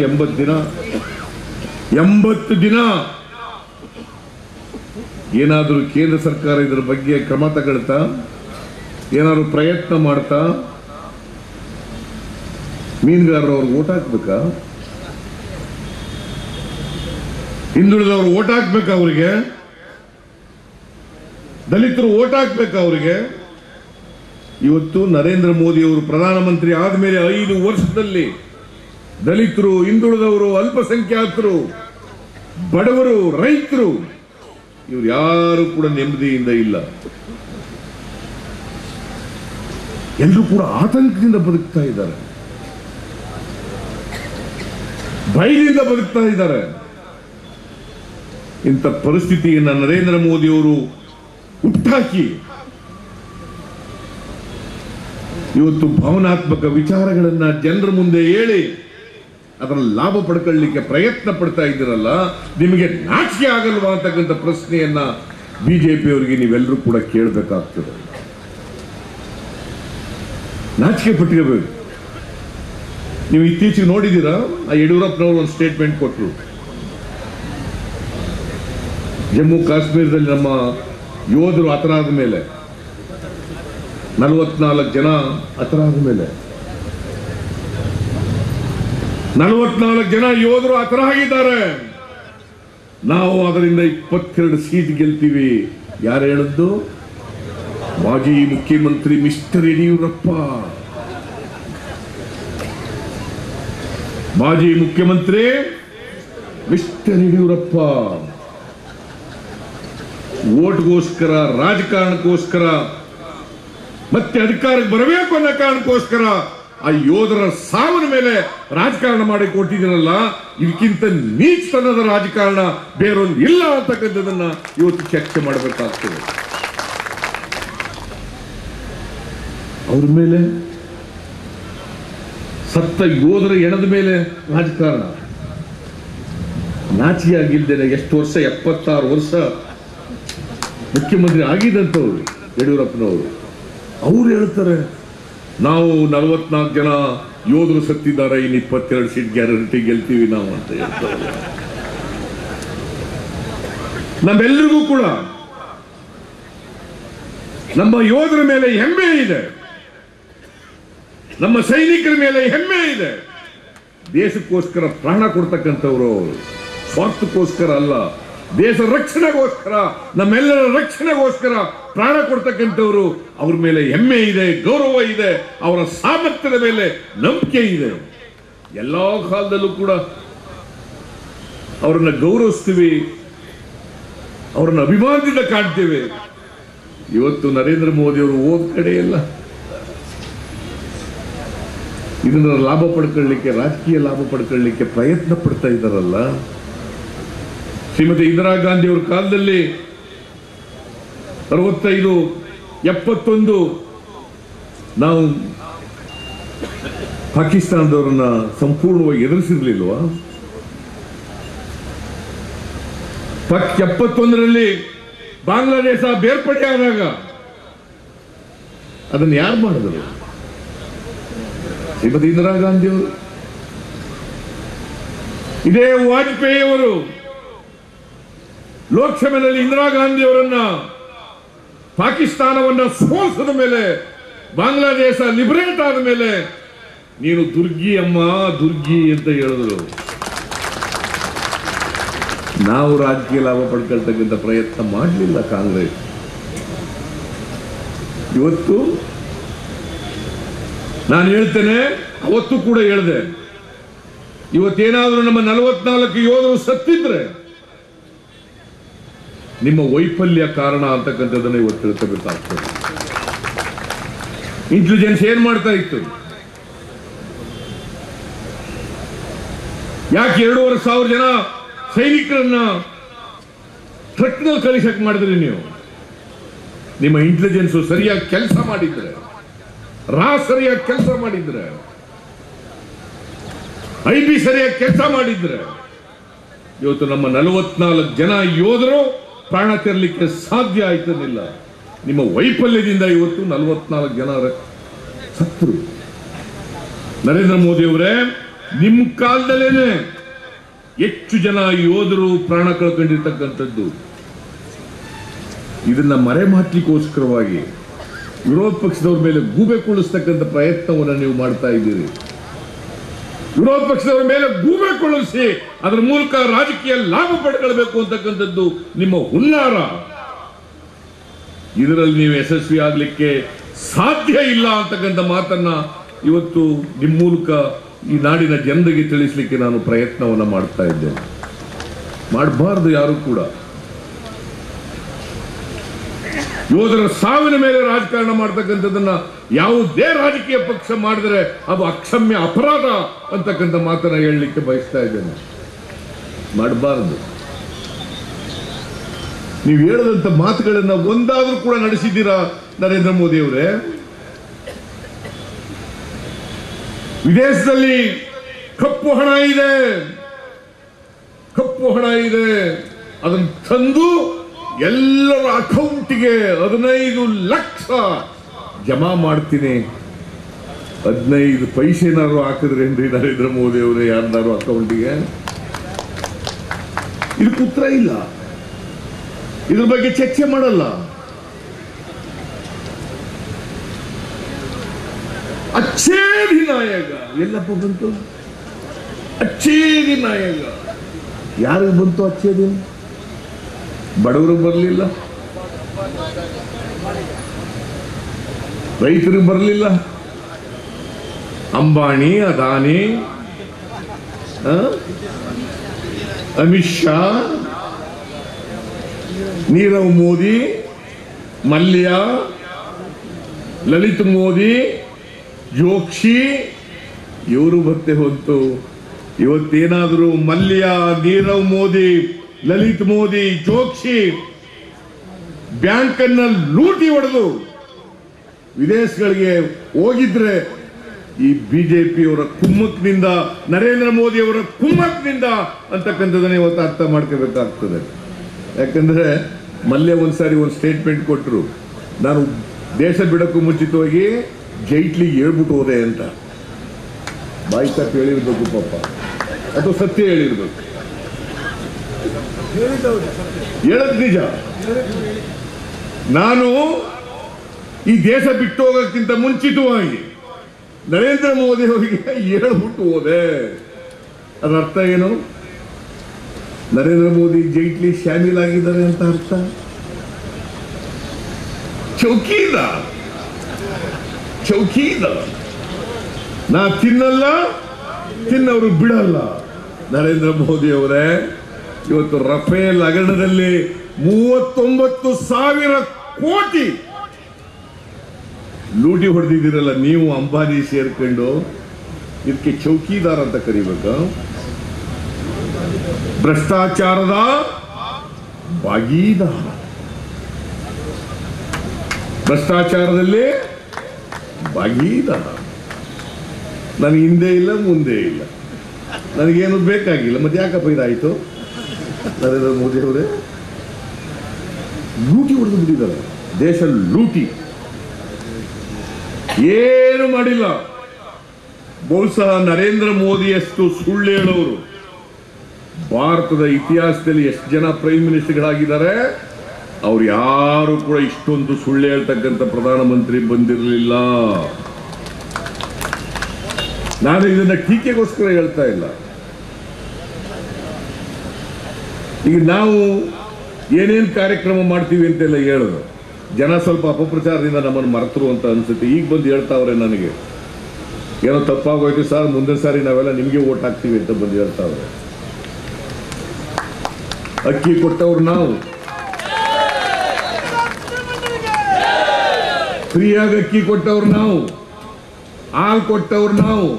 80 ದಿನ. 80 ದಿನ. ಏನಾದರೂ ಕೇಂದ್ರ ಸರ್ಕಾರ ಇದರ ಬಗ್ಗೆ ಕ್ರಮ ತಗೊಳ್ತಾ, ಏನಾದ್ರು ಪ್ರಯತ್ನ ಮಾಡ್ತಾ ಮೀನುಗಾರರು ಅವ್ರಿಗೆ ಓಟ್ ಹಾಕ್ಬೇಕಾ? ಹಿಂದುಳಿದವರು ಓಟ್ ಹಾಕ್ಬೇಕಾ ಅವರಿಗೆ? ದಲಿತರು ಓಟ್ ಹಾಕ್ಬೇಕಾ ಅವರಿಗೆ? ಇವತ್ತು ನರೇಂದ್ರ ಮೋದಿ ಅವರು ಪ್ರಧಾನಮಂತ್ರಿ ಆದಮೇಲೆ 5 ವರ್ಷದಲ್ಲಿ ದಲಿತರು, ಹಿಂದುಳಿದವರು, ಅಲ್ಪಸಂಖ್ಯಾತರು, ಬಡವರು, ರೈತರು ಇವರು ಯಾರು ಕೂಡ ನೆಮ್ಮದಿಯಿಂದ ಇಲ್ಲ. ಎಲ್ಲರೂ ಕೂಡ ಆತಂಕದಿಂದ ಬದುಕ್ತಾ ಇದ್ದಾರೆ, ಭಯದಿಂದ ಬದುಕ್ತಾ ಇದ್ದಾರೆ. ಇಂಥ ಪರಿಸ್ಥಿತಿಯನ್ನು ನರೇಂದ್ರ ಮೋದಿ ಅವರು ಹುಟ್ಟಾಕಿ ಇವತ್ತು ಭಾವನಾತ್ಮಕ ವಿಚಾರಗಳನ್ನ ಜನರ ಮುಂದೆ ಹೇಳಿ ಅದರ ಲಾಭ ಪಡ್ಕೊಳ್ಳಿಕ್ಕೆ ಪ್ರಯತ್ನ ಪಡ್ತಾ ಇದ್ದೀರಲ್ಲ, ನಿಮಗೆ ನಾಚಿಕೆ ಆಗಲ್ವಾ ಅಂತಕ್ಕಂಥ ಪ್ರಶ್ನೆಯನ್ನ ಬಿಜೆಪಿಯವರಿಗೆ ನೀವೆಲ್ಲರೂ ಕೂಡ ಕೇಳಬೇಕಾಗ್ತದೆ. ನಾಚಿಕೆ ಪಟ್ಟಿರಬೇಕು. ನೀವು ಇತ್ತೀಚೆಗೆ ನೋಡಿದ್ದೀರಾ, ಆ ಯಡಿಯೂರಪ್ಪನವರು ಒಂದು ಸ್ಟೇಟ್ಮೆಂಟ್ ಕೊಟ್ಟರು. ಜಮ್ಮು ಕಾಶ್ಮೀರದಲ್ಲಿ ನಮ್ಮ ಯೋಧರು ಹತರಾದ ಮೇಲೆ 44 ಜನ ಹತರಾದ ಮೇಲೆ 44 ಜನ ಯೋಧರು ಹತರಾಗಿದ್ದಾರೆ. ನಾವು ಅದರಿಂದ 22 ಸೀಟ್ ಗೆಲ್ತೀವಿ. ಯಾರು ಹೇಳಿದ್ದು? ಮಾಜಿ ಮುಖ್ಯಮಂತ್ರಿ ಮಿಸ್ಟರ್ ಯಡಿಯೂರಪ್ಪ. ಮಾಜಿ ಮುಖ್ಯಮಂತ್ರಿ ಮಿಸ್ಟರ್ ಯಡಿಯೂರಪ್ಪ ಓಟ್ಗೋಸ್ಕರ, ರಾಜಕಾರಣಕ್ಕೋಸ್ಕರ, ಮತ್ತೆ ಅಧಿಕಾರಕ್ಕೆ ಬರಬೇಕು ಅನ್ನೋ ಕಾರಣಕ್ಕೋಸ್ಕರ ಆ ಯೋಧರ ಸಾವಿನ ಮೇಲೆ ರಾಜಕಾರಣ ಮಾಡಿ ಕೊಟ್ಟಿದ್ದೀರಲ್ಲ, ಇದಕ್ಕಿಂತ ನೀಚತನದ ರಾಜಕಾರಣ ಬೇರೊಂದು ಇಲ್ಲ ಅಂತಕ್ಕಂಥದನ್ನ ಇವತ್ತು ಚರ್ಚೆ ಮಾಡಬೇಕಾಗ್ತದೆ. ಅವ್ರ ಮೇಲೆ, ಸತ್ತ ಯೋಧರ ಎಣದ ಮೇಲೆ ರಾಜಕಾರಣ. ನಾಚಿಯಾಗಿಲ್ದೇನೆ ಎಷ್ಟು ವರ್ಷ, 76 ವರ್ಷ ಮುಖ್ಯಮಂತ್ರಿ ಆಗಿದ್ದಂಥವ್ರು ಯಡಿಯೂರಪ್ಪನವರು. ಅವ್ರು ಹೇಳ್ತಾರೆ ನಾವು 44 ಜನ ಯೋಧರು ಸತ್ತಿದ್ದಾರೆ, ಇನ್ನು 22 ಸೀಟ್ ಗ್ಯಾರಂಟಿ ಗೆಲ್ತೀವಿ ನಾವು ಅಂತ ಹೇಳ್ತಾರೆ. ನಮ್ಮೆಲ್ಲರಿಗೂ ಕೂಡ ನಮ್ಮ ಯೋಧರ ಮೇಲೆ ಹೆಮ್ಮೆ ಇದೆ, ನಮ್ಮ ಸೈನಿಕರ ಮೇಲೆ ಹೆಮ್ಮೆ ಇದೆ. ದೇಶಕ್ಕೋಸ್ಕರ ಪ್ರಾಣ ಕೊಡ್ತಕ್ಕಂಥವ್ರು, ಸ್ವಾರ್ಥಕ್ಕೋಸ್ಕರ ಅಲ್ಲ, ದೇಶ ರಕ್ಷಣೆಗೋಸ್ಕರ, ನಮ್ಮೆಲ್ಲರ ರಕ್ಷಣೆಗೋಸ್ಕರ ಪ್ರಾಣ ಕೊಡ್ತಕ್ಕಂಥವ್ರು. ಅವ್ರ ಮೇಲೆ ಹೆಮ್ಮೆ ಇದೆ, ಗೌರವ ಇದೆ, ಅವರ ಸಾಮರ್ಥ್ಯದ ಮೇಲೆ ನಂಬಿಕೆ ಇದೆ. ಎಲ್ಲಾ ಕಾಲದಲ್ಲೂ ಕೂಡ ಅವರನ್ನ ಗೌರವಿಸ್ತೀವಿ, ಅವರನ್ನ ಅಭಿಮಾನದಿಂದ ಕಾಣ್ತೇವೆ. ಇವತ್ತು ನರೇಂದ್ರ ಮೋದಿ ಅವರು ಹೋದ ಕಡೆ ಎಲ್ಲ ಇದನ್ನ ಲಾಭ ಪಡ್ಕೊಳ್ಳಿಕ್ಕೆ, ರಾಜಕೀಯ ಲಾಭ ಪಡ್ಕೊಳ್ಳಿಕ್ಕೆ ಪ್ರಯತ್ನ ಪಡ್ತಾ ಇದ್ದಾರಲ್ಲ. ಶ್ರೀಮತಿ ಇಂದಿರಾ ಗಾಂಧಿ ಅವರ ಕಾಲದಲ್ಲಿ 65, 71 ನಾವು ಪಾಕಿಸ್ತಾನದವರನ್ನ ಸಂಪೂರ್ಣವಾಗಿ ಎದುರಿಸಿರ್ಲಿಲ್ವಾ? 71ರಲ್ಲಿ ಬಾಂಗ್ಲಾದೇಶ ಬೇರ್ಪಡೆ ಆದಾಗ ಅದನ್ನು ಯಾರು ಮಾಡಿದರು? ಶ್ರೀಮತಿ ಇಂದಿರಾ ಗಾಂಧಿ ಅವರು. ಇದೇ ವಾಜಪೇಯಿ ಅವರು ಲೋಕಸಭೆಯಲ್ಲಿ ಇಂದಿರಾ ಗಾಂಧಿ ಅವರನ್ನ ಪಾಕಿಸ್ತಾನವನ್ನ ಸೋಲಿಸಿದ ಮೇಲೆ, ಬಾಂಗ್ಲಾದೇಶ ಲಿಬರೇಟ್ ಆದ ಮೇಲೆ ನೀನು ದುರ್ಗಿ ಅಮ್ಮ ದುರ್ಗಿ ಅಂತ ಹೇಳಿದ್ರು. ನಾವು ರಾಜಕೀಯ ಲಾಭ ಪಡ್ಕೊಳ್ತಕ್ಕಂಥ ಪ್ರಯತ್ನ ಮಾಡಲಿಲ್ಲ ಕಾಂಗ್ರೆಸ್. ಇವತ್ತು ನಾನು ಹೇಳ್ತೇನೆ, ಅವತ್ತು ಕೂಡ ಹೇಳಿದೆ, ಇವತ್ತೇನಾದ್ರೂ ನಮ್ಮ 44 ಯೋಧರು ಸತ್ತಿದ್ರೆ ನಿಮ್ಮ ವೈಫಲ್ಯ ಕಾರಣ ಅಂತಕ್ಕಂಥದ್ದನ್ನ ಇವತ್ತು ತಿಳ್ಕೋಬೇಕಾಗ್ತದೆ. ಇಂಟೆಲಿಜೆನ್ಸ್ ಏನ್ ಮಾಡ್ತಾ ಇತ್ತು? ಯಾಕೆ 2,500 ಜನ ಸೈನಿಕರನ್ನ ಟ್ರಕ್ನಲ್ಲಿ ಕಳಿಸಕ್ ಮಾಡಿದ್ರಿ ನೀವು? ನಿಮ್ಮ ಇಂಟೆಲಿಜೆನ್ಸ್ ಸರಿಯಾಗಿ ಕೆಲಸ ಮಾಡಿದ್ರೆ, ಸರಿಯಾಗಿ ಕೆಲಸ ಮಾಡಿದ್ರೆ, IB ಸರಿಯಾಗಿ ಕೆಲಸ ಮಾಡಿದ್ರೆ ಇವತ್ತು ನಮ್ಮ 44 ಜನ ಯೋಧರು ಪ್ರಾಣ ತೆರಲಿಕ್ಕೆ ಸಾಧ್ಯ ಆಯ್ತದಿಲ್ಲ. ನಿಮ್ಮ ವೈಫಲ್ಯದಿಂದ ಇವತ್ತು 44 ಜನ ಸತ್ತರು. ನರೇಂದ್ರ ಮೋದಿ ಅವರೇ, ನಿಮ್ಮ ಕಾಲದಲ್ಲೇನೆ ಹೆಚ್ಚು ಜನ ಯೋಧರು ಪ್ರಾಣ ಕಳ್ಕೊಂಡಿರ್ತಕ್ಕಂಥದ್ದು. ಇದನ್ನ ಮರೆಮಾಚಲಿಕ್ಕೋಸ್ಕರವಾಗಿ ವಿರೋಧ ಪಕ್ಷದವ್ರ ಮೇಲೆ ಗೂಬೆ ಕುಳಿಸ್ತಕ್ಕಂಥ ಪ್ರಯತ್ನವನ್ನು ನೀವು ಮಾಡ್ತಾ ಇದ್ದೀರಿ. ವಿರೋಧ ಪಕ್ಷದವರ ಮೇಲೆ ಗೂಬೆ ಕೊಳಿಸಿ ಅದರ ಮೂಲಕ ರಾಜಕೀಯ ಲಾಭ ಪಡ್ಕೊಳ್ಬೇಕು ಅಂತಕ್ಕಂಥದ್ದು ನಿಮ್ಮ ಹುನ್ನಾರ. ಇದರಲ್ಲಿ ನೀವು ಯಶಸ್ವಿ ಆಗ್ಲಿಕ್ಕೆ ಸಾಧ್ಯ ಇಲ್ಲ ಅಂತಕ್ಕಂಥ ಮಾತನ್ನ ಇವತ್ತು ನಿಮ್ಮ ಮೂಲಕ ಈ ನಾಡಿನ ಜನರಿಗೆ ತಿಳಿಸಲಿಕ್ಕೆ ನಾನು ಪ್ರಯತ್ನವನ್ನ ಮಾಡ್ತಾ ಇದ್ದೇನೆ. ಮಾಡಬಾರದು ಯಾರು ಕೂಡ. ಯೋಧರ ಸಾವಿನ ಮೇಲೆ ರಾಜಕಾರಣ ಮಾಡ್ತಕ್ಕಂಥದ್ದನ್ನ ಯಾವುದೇ ರಾಜಕೀಯ ಪಕ್ಷ ಮಾಡಿದರೆ ಅದು ಅಕ್ಷಮ್ಯ ಅಪರಾಧ ಅಂತಕ್ಕಂಥ ಮಾತನ್ನ ಹೇಳಲಿಕ್ಕೆ ಬಯಸ್ತಾ ಇದ್ದೇನೆ. ಮಾಡಬಾರದು. ನೀವು ಹೇಳಿದಂತ ಮಾತುಗಳನ್ನ ಒಂದಾದ್ರೂ ಕೂಡ ನಡೆಸಿದ್ದೀರಾ ನರೇಂದ್ರ ಮೋದಿ ಅವರೇ? ವಿದೇಶದಲ್ಲಿ ಕಪ್ಪು ಹಣ ಇದೆ, ಕಪ್ಪು ಹಣ ಇದೆ, ಅದನ್ನು ತಂದು ಎಲ್ಲರ ಅಕೌಂಟ್ಗೆ 15 ಲಕ್ಷ ಜಮಾ ಮಾಡ್ತೀನಿ. 15 ಪೈಸೆನಾರು ಹಾಕಿದ್ರೇನ್ರಿ ನರೇಂದ್ರ ಮೋದಿ ಅವರೇ ಯಾರ್ದಾರು ಅಕೌಂಟಿಗೆ? ಇದಕ್ಕೆ ಉತ್ತರ ಇಲ್ಲ. ಇದ್ರ ಬಗ್ಗೆ ಚರ್ಚೆ ಮಾಡಲ್ಲ. ಅಚ್ಚೇದಿ ನಾಯಕ ಎಲ್ಲಪ್ಪ ಬಂತು? ಅಚ್ಚೇದಿ ನಾಯಕ ಯಾರಿಗೆ ಬಂತು? ಅಚ್ಚೇದಿ ಬಡವರು ಬರಲಿಲ್ಲ, ರೈತರಿಗೆ ಬರಲಿಲ್ಲ. ಅಂಬಾನಿ, ಅದಾನಿ, ಅಮಿತ್ ಶಾ, ನೀರವ್ ಮೋದಿ, ಮಲ್ಯ, ಲಲಿತ್ ಮೋದಿ, ಜೋಕ್ಷಿ ಇವರು ಮತ್ತೆ ಹೊತ್ತು. ಇವತ್ತೇನಾದರೂ ಮಲ್ಯ, ನೀರವ್ ಮೋದಿ, ಲಲಿತ್ ಮೋದಿ, ಜೋಕ್ಷಿ ಬ್ಯಾಂಕ್ ಅನ್ನ ಲೂಟಿ ಹೊಡೆದು ವಿದೇಶಗಳಿಗೆ ಹೋಗಿದ್ರೆ ಈ ಬಿಜೆಪಿಯವರ ಕುಮ್ಮಕ್ನಿಂದ, ನರೇಂದ್ರ ಮೋದಿ ಅವರ ಕುಮ್ಮಕ್ನಿಂದ ಅಂತಕ್ಕಂಥದ್ದನ್ನ ಇವತ್ತು ಅರ್ಥ ಮಾಡ್ಕೋಬೇಕಾಗ್ತದೆ. ಯಾಕಂದ್ರೆ ಮಲ್ಯ ಒಂದ್ಸಾರಿ ಒಂದು ಸ್ಟೇಟ್ಮೆಂಟ್ ಕೊಟ್ಟರು, ನಾನು ದೇಶ ಬಿಡಕ್ಕೂ ಮುಂಚಿತವಾಗಿ ಜೈಟ್ಲಿಗೆ ಹೇಳ್ಬಿಟ್ಟು ಹೋದೆ ಅಂತ. ಬಾಯಿ ತಪ್ಪು ಹೇಳಿರ್ಬೇಕು ಪಾಪ, ಅಥವಾ ಸತ್ಯ ಹೇಳಿರ್ಬೇಕು. ಹೇಳದ್ ನಿಜ. ನಾನು ಈ ದೇಶ ಬಿಟ್ಟು ಹೋಗೋಕ್ಕಿಂತ ಮುಂಚಿತವಾಗಿ ನರೇಂದ್ರ ಮೋದಿ ಅವರಿಗೆ ಹೇಳ್ಬಿಟ್ಟು ಹೋದೆ. ಅದರ ಅರ್ಥ ಏನು? ನರೇಂದ್ರ ಮೋದಿ ಜೈಟ್ಲಿ ಶಾಮೀಲ್ ಆಗಿದ್ದಾರೆ ಅಂತ ಅರ್ಥ. ಚೌಕೀದಾರ್ ನಾ ತಿನ್ನಲ್ಲ, ತಿನ್ನವರು ಬಿಡಲ್ಲ. ನರೇಂದ್ರ ಮೋದಿ ಅವರೇ, ಇವತ್ತು ರಫೇಲ್ ಹಗರಣದಲ್ಲಿ 39,000 ಕೋಟಿ ಲೂಟಿ ಹೊಡೆದಿದ್ದೀರಲ್ಲ ನೀವು, ಅಂಬಾನಿ ಸೇರ್ಕೊಂಡು. ಇದಕ್ಕೆ ಚೌಕಿದಾರ್ ಅಂತ ಕರಿಬೇಕು? ಭ್ರಷ್ಟಾಚಾರದ ಭಾಗೀದಾರ. ಭ್ರಷ್ಟಾಚಾರದಲ್ಲಿ ಭಾಗೀದಾರ. ನನಗೆ ಹಿಂದೆ ಇಲ್ಲ ಮುಂದೆ ಇಲ್ಲ, ನನಗೇನು ಬೇಕಾಗಿಲ್ಲ. ಮತ್ತೆ ಯಾಕಪ್ಪ ಇದಾಯ್ತು? ನರೇಂದ್ರ ಮೋದಿ ಅವರೇ ಲೂಟಿ ಹೊಡೆದು ಬಿಟ್ಟಿದ್ದಾರೆ. ದೇಶ ಲೂಟಿ, ಏನು ಮಾಡಿಲ್ಲ. ಬಹುಶಃ ನರೇಂದ್ರ ಮೋದಿಯಷ್ಟು ಸುಳ್ಳು ಹೇಳೋರು ಭಾರತದ ಇತಿಹಾಸದಲ್ಲಿ ಎಷ್ಟು ಜನ ಪ್ರೈಮ್ ಮಿನಿಸ್ಟರ್ಗಳಾಗಿದ್ದಾರೆ, ಅವ್ರು ಯಾರು ಕೂಡ ಇಷ್ಟೊಂದು ಸುಳ್ಳು ಹೇಳ್ತಕ್ಕಂಥ ಪ್ರಧಾನಮಂತ್ರಿ ಬಂದಿರಲಿಲ್ಲ. ನಾನು ಇದನ್ನ ಟೀಕೆಗೋಸ್ಕರ ಹೇಳ್ತಾ ಇಲ್ಲ. ಈಗ ನಾವು ಏನೇನು ಕಾರ್ಯಕ್ರಮ ಮಾಡ್ತೀವಿ ಅಂತೆಲ್ಲ ಹೇಳೋದು, ಜನ ಸ್ವಲ್ಪ ಅಪಪ್ರಚಾರದಿಂದ ನಮ್ಮನ್ನು ಮರೆತರು ಅಂತ ಅನ್ಸುತ್ತೆ. ಈಗ ಬಂದು ಹೇಳ್ತಾವ್ರೆ ನನಗೆ ಏನೋ ತಪ್ಪಾಗೋಯ್ತು ಸರ್, ಮುಂದಿನ ಸಾರಿ ನಾವೆಲ್ಲ ನಿಮಗೆ ಓಟ್ ಹಾಕ್ತೀವಿ ಅಂತ ಬಂದು ಹೇಳ್ತಾವ್ರೆ. ಅಕ್ಕಿ ಕೊಟ್ಟವ್ರು ನಾವು, ಫ್ರೀಯಾಗಿ ಅಕ್ಕಿ ಕೊಟ್ಟವ್ರು ನಾವು, ಹಾಲು ಕೊಟ್ಟವ್ರು ನಾವು,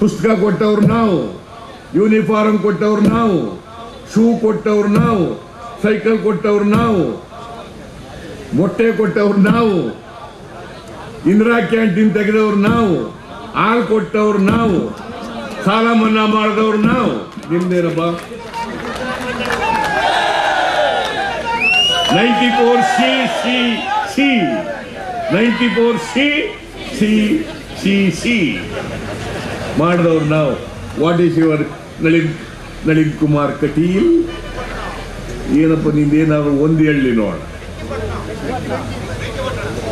ಪುಸ್ತಕ ಕೊಟ್ಟವ್ರು ನಾವು, ಯೂನಿಫಾರ್ಮ್ ಕೊಟ್ಟವ್ರು ನಾವು, ಶೂ ಕೊಟ್ಟವ್ರು ನಾವು, ಸೈಕಲ್ ಕೊಟ್ಟವ್ರು ನಾವು, ಮೊಟ್ಟೆ ಕೊಟ್ಟವ್ರು ನಾವು, ಇಂದಿರಾ ಕ್ಯಾಂಟೀನ್ ತೆಗೆದವ್ರು ನಾವು, ಹಾಲು ಕೊಟ್ಟವ್ರು ನಾವು, ಸಾಲ ಮನ್ನಾ ಮಾಡಿದವ್ರು ನಾವು. ನಿಮ್ದೇನಪ್ಪ 94 ಮಾಡಿದವ್ರು ನಾವು. What is your Nalin Kumar Kateel? ಏನಪ್ಪ ನಿಂದೇನಾದ್ರು ಒಂದು ಹೇಳಿ ನೋಡ.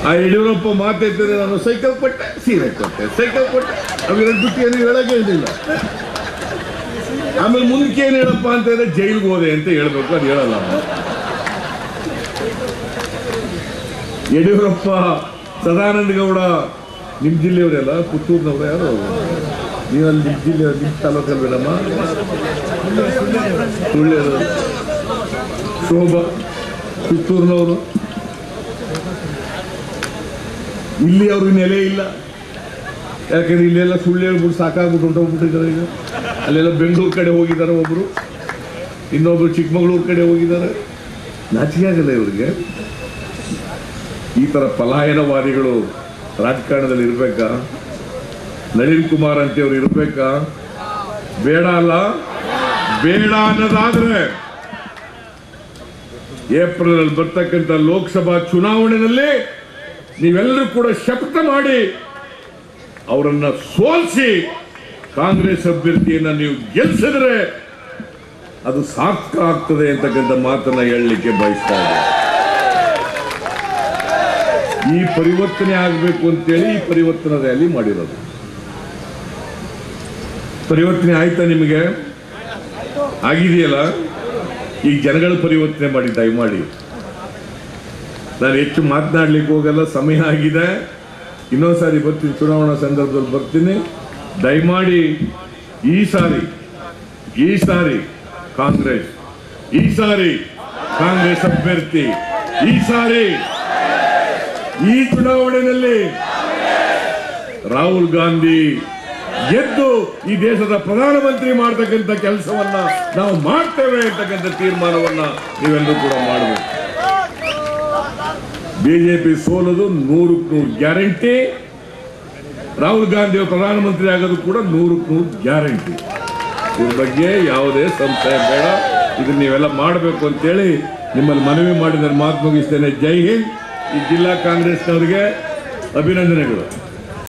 ಆ ಯಡಿಯೂರಪ್ಪ ಮಾತಾಡ್ತಾರೆ, ನಾನು ಸೈಕಲ್ ಕೊಟ್ಟೆ, ಸೀರೆ ಕೊಟ್ಟೆ, ಸೈಕಲ್ ಕೊಟ್ಟೆ, ಅವೆರಡು ಬಿಟ್ಟು ಏನು ಹೇಳಕ್ಕೆ ಹೇಳಿಲ್ಲ. ಆಮೇಲೆ ಮುಂದಕ್ಕೆ ಏನು ಹೇಳಪ್ಪ ಅಂತ ಹೇಳಿದ್ರೆ ಜೈಲ್ಗೆ ಹೋದೆ ಅಂತ ಹೇಳ್ಬೇಕು, ಅದು ಹೇಳಲ್ಲ. ಯಡಿಯೂರಪ್ಪ, ಸದಾನಂದ ಗೌಡ, ನಿಮ್ಮ ಜಿಲ್ಲೆಯವರೆಲ್ಲ, ಪುತ್ತೂರಿನವ್ರು ಯಾರು ನೀವು? ಅಲ್ಲಿ ನಿಮ್ಮ ಜಿಲ್ಲೆ, ನಿಮ್ಮ ತಾಲೂಕಲ್ಲಿ ಬೇಡಮ್ಮ, ಸುಳ್ಳ್ಯರು, ಶೋಭಾ ಪುತ್ತೂರಿನವರು. ಇಲ್ಲಿ ಅವ್ರಿಗೆ ನೆಲೆ ಇಲ್ಲ, ಯಾಕಂದ್ರೆ ಇಲ್ಲೆಲ್ಲ ಸುಳ್ಳು ಹೇಳ್ಬಿಟ್ಟು ಸಾಕಾಗ್ಬಿಟ್ಟು ಹೊಂಟೋಗ್ಬಿಟ್ಟಿದ್ದಾರೆ. ಈಗ ಅಲ್ಲೆಲ್ಲ ಬೆಂಗಳೂರು ಕಡೆ ಹೋಗಿದ್ದಾರೆ ಒಬ್ರು, ಇನ್ನೊಬ್ರು ಚಿಕ್ಕಮಗಳೂರು ಕಡೆ ಹೋಗಿದ್ದಾರೆ. ನಾಚಿಕೆ ಆಗಲ್ಲ ಇವ್ರಿಗೆ. ಈ ತರ ಪಲಾಯನವಾದಿಗಳು ರಾಜಕಾರಣದಲ್ಲಿ ಇರ್ಬೇಕಾ? ನಳಿನ್ ಕುಮಾರ್ ಅಂತವ್ರು ಇರ್ಬೇಕಾ? ಬೇಡ ಅಲ್ಲ. ಬೇಡ ಅನ್ನೋದಾದ್ರೆ ಏಪ್ರಿಲ್ ಅಲ್ಲಿ ಬರ್ತಕ್ಕಂಥ ಲೋಕಸಭಾ ಚುನಾವಣೆಯಲ್ಲಿ ನೀವೆಲ್ಲರೂ ಕೂಡ ಶಪಥ ಮಾಡಿ ಅವರನ್ನ ಸೋಲಿಸಿ ಕಾಂಗ್ರೆಸ್ ಅಭ್ಯರ್ಥಿಯನ್ನ ನೀವು ಗೆಲ್ಲಿಸಿದ್ರೆ ಅದು ಸಾರ್ಥಕ ಆಗ್ತದೆ ಅಂತಕ್ಕಂಥ ಮಾತನ್ನ ಹೇಳಲಿಕ್ಕೆ ಬಯಸ್ತಾ ಇದ್ದಾರೆ. ಈ ಪರಿವರ್ತನೆ ಆಗಬೇಕು ಅಂತೇಳಿ ಈ ಪರಿವರ್ತನಾ ರ್ಯಾಲಿ ಮಾಡಿರೋದು. ಪರಿವರ್ತನೆ ಆಯ್ತಾ ನಿಮಗೆ? ಆಗಿದೆಯಲ್ಲ. ಈಗ ಜನಗಳ ಪರಿವರ್ತನೆ ಮಾಡಿ ದಯಮಾಡಿ. ನಾನು ಹೆಚ್ಚು ಮಾತನಾಡ್ಲಿಕ್ಕೆ ಹೋಗಲ್ಲ, ಸಮಯ ಆಗಿದೆ. ಇನ್ನೊಂದ್ಸಾರಿ ಬರ್ತೀನಿ, ಚುನಾವಣಾ ಸಂದರ್ಭದಲ್ಲಿ ಬರ್ತೀನಿ. ದಯಮಾಡಿ ಈ ಸಾರಿ ಕಾಂಗ್ರೆಸ್, ಈ ಸಾರಿ ಕಾಂಗ್ರೆಸ್ ಅಭ್ಯರ್ಥಿ, ಈ ಸಾರಿ ಈ ಚುನಾವಣೆಯಲ್ಲಿ ರಾಹುಲ್ ಗಾಂಧಿ ಗೆದ್ದು ಈ ದೇಶದ ಪ್ರಧಾನಮಂತ್ರಿ ಮಾಡತಕ್ಕಂಥ ಕೆಲಸವನ್ನ ನಾವು ಮಾಡ್ತೇವೆ ಅಂತಕ್ಕಂಥ ತೀರ್ಮಾನವನ್ನ ನೀವೆಲ್ಲರೂ ಕೂಡ ಮಾಡಬೇಕು. ಬಿಜೆಪಿ ಸೋಲೋದು 100% ಗ್ಯಾರಂಟಿ. ರಾಹುಲ್ ಗಾಂಧಿ ಪ್ರಧಾನಮಂತ್ರಿ ಆಗೋದು ಕೂಡ 100% ಗ್ಯಾರಂಟಿ. ಇದ್ರ ಬಗ್ಗೆ ಯಾವುದೇ ಸಂಶಯ ಬೇಡ. ಇದನ್ನ ನೀವೆಲ್ಲ ಮಾಡಬೇಕು ಅಂತೇಳಿ ನಿಮ್ಮಲ್ಲಿ ಮನವಿ ಮಾಡಿದ ಮಾತು ಮುಗಿಸ್ತೇನೆ. ಜೈ ಹಿಂದ್. ಈ ಜಿಲ್ಲಾ ಕಾಂಗ್ರೆಸ್ನವರಿಗೆ ಅಭಿನಂದನೆಗಳು.